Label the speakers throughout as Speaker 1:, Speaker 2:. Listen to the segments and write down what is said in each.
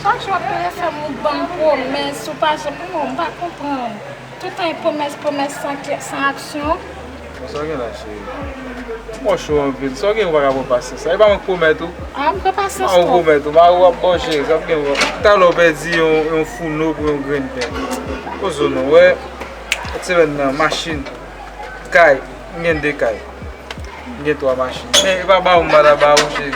Speaker 1: Chaque jour, après, faire mon bon promesse, ou pas, je ne pas comprendre. Tout le temps, promesse sans action.
Speaker 2: Só que lá, cheio. Mostrou uma vida, só quem vai passar. Sai para um prometo.
Speaker 1: Ah, não vai passar
Speaker 2: Um prometo, mas o apoio, sabe quem vai? Tá lá, pedi fundo para grande pé. O zono, é. Você vê na machine, cai, ninguém cai. Ninguém tua machine. Nem vai baú, marabaú, cheio.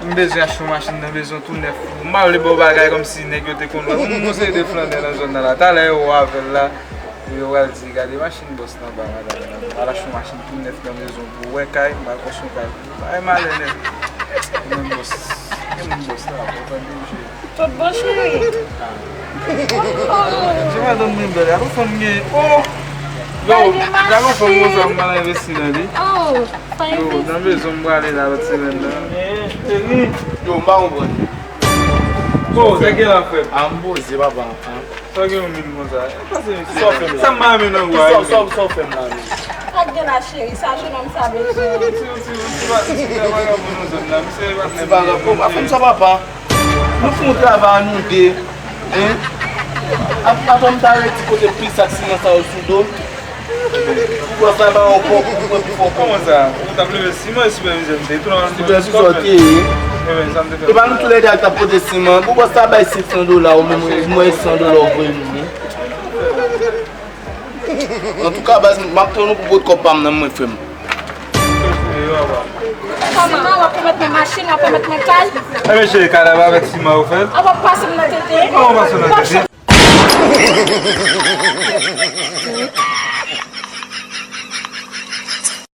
Speaker 2: Não besoin acheter uma machine, não besoin tout neuf. Mal les beaux bagages comme si nègre te connaît. On sait des flancs dans la zone là. T'as là au Havel là. Eu vou dizer, cadê a machine boss na barra? Ela achou machine tudo neuf da maison. O cai, mas posso cai. Aí mal né? Não boss. Não boss lá, vou fazer
Speaker 1: Tudo bom, chérie?
Speaker 2: Você vai dar um bem beleza. Vou fazer. Oh! Já vou fazer uma mala investida ali.
Speaker 1: Oh, faz
Speaker 2: isso. Não vejo um balé lá para você vender.
Speaker 3: Yo, mbang bon.
Speaker 2: Pô, você quer lá foi?
Speaker 3: Ambo ze baba.
Speaker 2: Só que um mínimo já. Só fez. Essa mãe não vai.
Speaker 3: Só fez lá.
Speaker 1: Cadê a chérie? Ça, je não sabe.
Speaker 3: Se vaga, pô, a femme ça va pas. Nous faisons travail nous deux. Hein? A femme t'a arrêté côté pris ça ciment ça au sous-dos. Pour faire un peu
Speaker 2: Comment ça? Vous t'appelez ciment et superviseur.
Speaker 3: Tu peux sortir. Tu vas nous tous les deux à ta pote de ciment. Pourquoi ça va $600 ou même moins $100 pour nous? En tout cas, maintenant nous pouvons comprendre dans mon film.
Speaker 1: Comment on va mettre mes machines, on va mettre mes cailles?
Speaker 2: Ah mais j'ai carrément avec ciment au fait.
Speaker 1: On va passer dans la tête.
Speaker 2: On va passer dans la tête.